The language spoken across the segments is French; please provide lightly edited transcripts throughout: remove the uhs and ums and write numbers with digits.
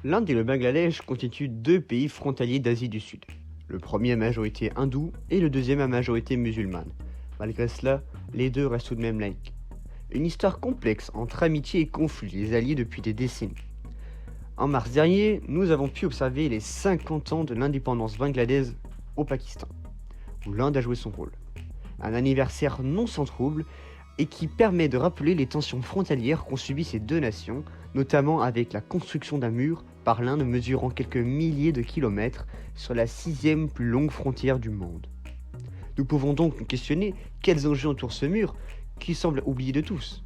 L'Inde et le Bangladesh constituent deux pays frontaliers d'Asie du Sud. Le premier à majorité hindoue et le deuxième à majorité musulmane. Malgré cela, les deux restent tout de même laïcs. Une histoire complexe entre amitié et conflit les alliés depuis des décennies. En mars dernier, nous avons pu observer les 50 ans de l'indépendance bangladaise au Pakistan, où l'Inde a joué son rôle. Un anniversaire non sans trouble et qui permet de rappeler les tensions frontalières qu'ont subies ces deux nations, notamment avec la construction d'un mur par l'Inde mesurant quelques milliers de kilomètres sur la 6e plus longue frontière du monde. Nous pouvons donc nous questionner quels enjeux entourent ce mur qui semble oublié de tous.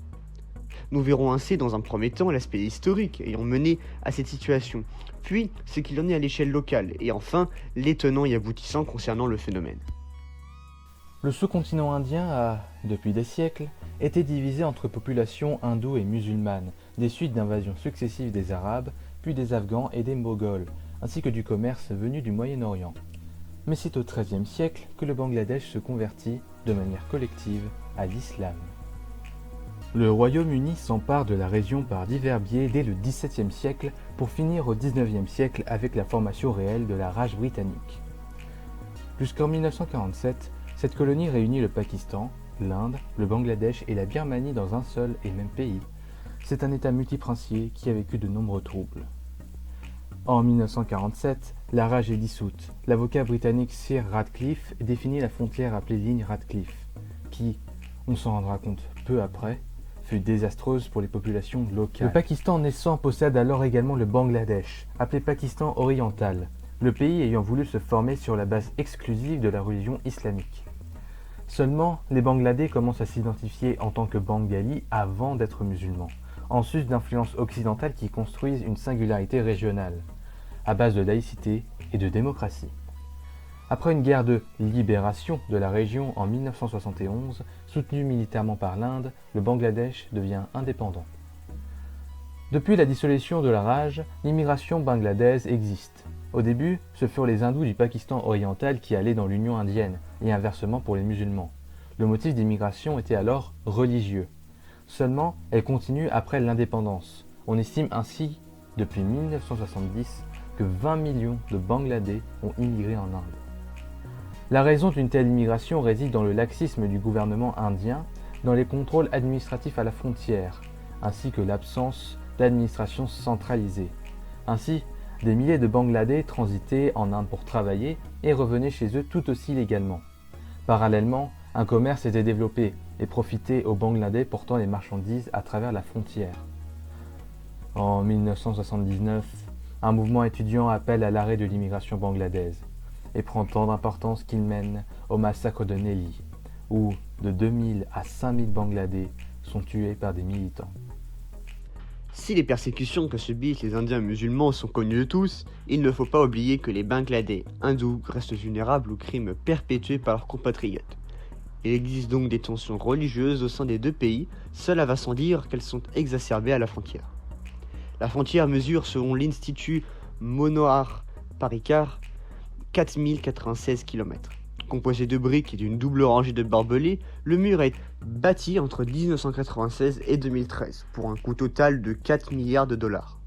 Nous verrons ainsi dans un premier temps l'aspect historique ayant mené à cette situation, puis ce qu'il en est à l'échelle locale, et enfin les tenants et aboutissants concernant le phénomène. Le sous-continent indien a, depuis des siècles, été divisé entre populations hindoues et musulmanes, des suites d'invasions successives des Arabes, puis des Afghans et des Moghols, ainsi que du commerce venu du Moyen-Orient. Mais c'est au XIIIe siècle que le Bangladesh se convertit, de manière collective, à l'islam. Le Royaume-Uni s'empare de la région par divers biais dès le XVIIe siècle pour finir au XIXe siècle avec la formation réelle de la Raj britannique. Jusqu'en 1947, cette colonie réunit le Pakistan, l'Inde, le Bangladesh et la Birmanie dans un seul et même pays. C'est un État multiprincier qui a vécu de nombreux troubles. En 1947, la Raj est dissoute. L'avocat britannique Sir Radcliffe définit la frontière appelée ligne Radcliffe, qui, on s'en rendra compte peu après, fut désastreuse pour les populations locales. Le Pakistan naissant possède alors également le Bangladesh, appelé Pakistan oriental, le pays ayant voulu se former sur la base exclusive de la religion islamique. Seulement, les Bangladais commencent à s'identifier en tant que Bengali avant d'être musulmans, en sus d'influences occidentales qui construisent une singularité régionale, à base de laïcité et de démocratie. Après une guerre de libération de la région en 1971, soutenue militairement par l'Inde, le Bangladesh devient indépendant. Depuis la dissolution de la Raj, l'immigration bangladaise existe. Au début, ce furent les hindous du Pakistan oriental qui allaient dans l'Union indienne, et inversement pour les musulmans. Le motif d'immigration était alors religieux. Seulement, elle continue après l'indépendance. On estime ainsi, depuis 1970, que 20 millions de Bangladais ont immigré en Inde. La raison d'une telle immigration réside dans le laxisme du gouvernement indien, dans les contrôles administratifs à la frontière, ainsi que l'absence d'administration centralisée. Ainsi, des milliers de Bangladais transitaient en Inde pour travailler et revenaient chez eux tout aussi légalement. Parallèlement, un commerce était développé et profitait aux Bangladais portant les marchandises à travers la frontière. En 1979, un mouvement étudiant appelle à l'arrêt de l'immigration bangladaise et prend tant d'importance qu'il mène au massacre de Nelly, où de 2000 à 5000 Bangladais sont tués par des militants. Si les persécutions que subissent les Indiens musulmans sont connues de tous, il ne faut pas oublier que les Bangladais hindous restent vulnérables aux crimes perpétués par leurs compatriotes. Il existe donc des tensions religieuses au sein des deux pays, cela va sans dire qu'elles sont exacerbées à la frontière. La frontière mesure, selon l'Institut Manohar Parrikar, 4096 km. Composé de briques et d'une double rangée de barbelés, le mur est bâti entre 1996 et 2013 pour un coût total de 4 milliards de dollars.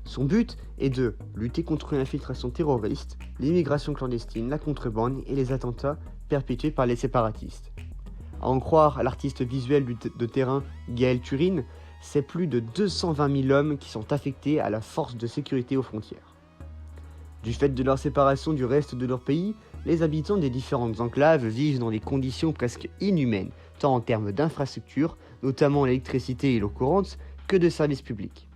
Son but est de lutter contre l'infiltration terroriste, l'immigration clandestine, la contrebande et les attentats perpétués par les séparatistes. À en croire l'artiste visuel de terrain Gaël Turin, c'est plus de 220 000 hommes qui sont affectés à la force de sécurité aux frontières. Du fait de leur séparation du reste de leur pays, les habitants des différentes enclaves vivent dans des conditions presque inhumaines, tant en termes d'infrastructures, notamment l'électricité et l'eau courante, que de services publics.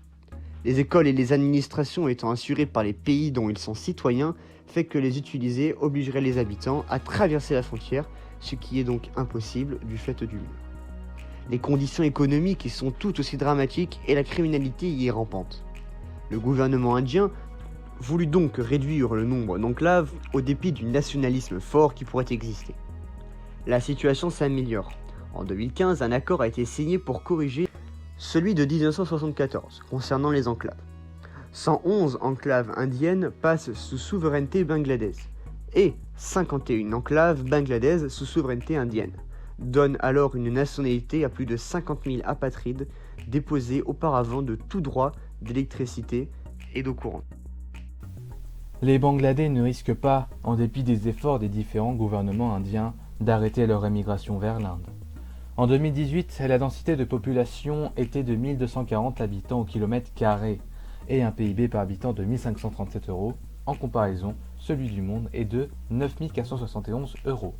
Les écoles et les administrations étant assurées par les pays dont ils sont citoyens, fait que les utiliser obligerait les habitants à traverser la frontière, ce qui est donc impossible du fait du mur. Les conditions économiques y sont tout aussi dramatiques et la criminalité y est rampante. Le gouvernement indien voulut donc réduire le nombre d'enclaves au dépit du nationalisme fort qui pourrait exister. La situation s'améliore. En 2015, un accord a été signé pour corriger celui de 1974 concernant les enclaves. 111 enclaves indiennes passent sous souveraineté bangladaise et 51 enclaves bangladaises sous souveraineté indienne, donnent alors une nationalité à plus de 50 000 apatrides déposés auparavant de tout droit d'électricité et d'eau courante. Les Bangladais ne risquent pas, en dépit des efforts des différents gouvernements indiens, d'arrêter leur émigration vers l'Inde. En 2018, la densité de population était de 1240 habitants au kilomètre carré et un PIB par habitant de 1537 euros. En comparaison, celui du monde est de 9471 euros.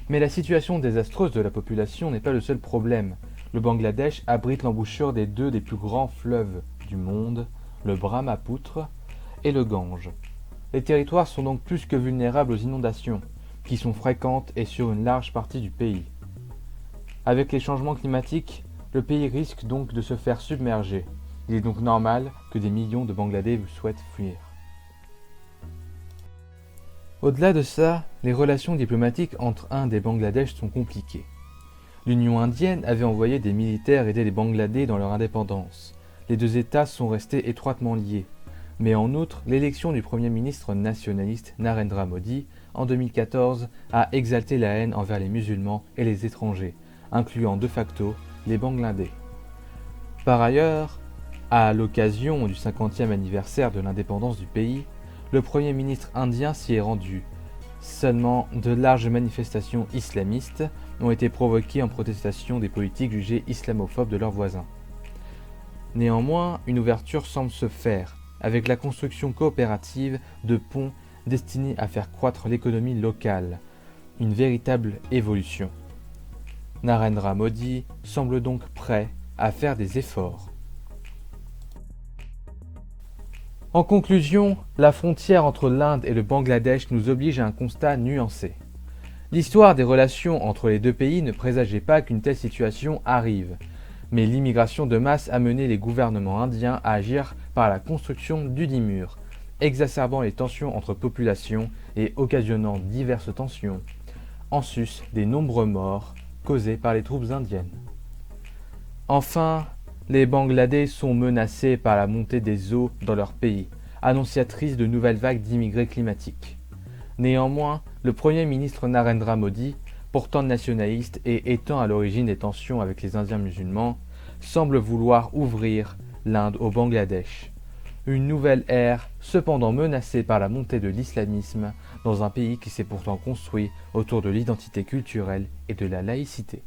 Mais la situation désastreuse de la population n'est pas le seul problème. Le Bangladesh abrite l'embouchure des deux des plus grands fleuves du monde, le Brahmapoutre et le Gange. Les territoires sont donc plus que vulnérables aux inondations, qui sont fréquentes et sur une large partie du pays. Avec les changements climatiques, le pays risque donc de se faire submerger. Il est donc normal que des millions de Bangladais souhaitent fuir. Au-delà de ça, les relations diplomatiques entre Inde et Bangladesh sont compliquées. L'Union indienne avait envoyé des militaires aider les Bangladais dans leur indépendance. Les deux États sont restés étroitement liés. Mais en outre, l'élection du Premier ministre nationaliste Narendra Modi en 2014 a exalté la haine envers les musulmans et les étrangers, incluant de facto les Bangladais. Par ailleurs, à l'occasion du 50e anniversaire de l'indépendance du pays, le Premier ministre indien s'y est rendu. Seulement, de larges manifestations islamistes ont été provoquées en protestation des politiques jugées islamophobes de leurs voisins. Néanmoins, une ouverture semble se faire, avec la construction coopérative de ponts destinés à faire croître l'économie locale, une véritable évolution. Narendra Modi semble donc prêt à faire des efforts. En conclusion, la frontière entre l'Inde et le Bangladesh nous oblige à un constat nuancé. L'histoire des relations entre les deux pays ne présageait pas qu'une telle situation arrive, mais l'immigration de masse a mené les gouvernements indiens à agir par la construction dudit mur, exacerbant les tensions entre populations et occasionnant diverses tensions, en sus des nombreux morts causés par les troupes indiennes. Enfin, les Bangladais sont menacés par la montée des eaux dans leur pays, annonciatrice de nouvelles vagues d'immigrés climatiques. Néanmoins, le Premier ministre Narendra Modi, pourtant nationaliste et étant à l'origine des tensions avec les Indiens musulmans, semble vouloir ouvrir l'Inde au Bangladesh. Une nouvelle ère, cependant menacée par la montée de l'islamisme dans un pays qui s'est pourtant construit autour de l'identité culturelle et de la laïcité.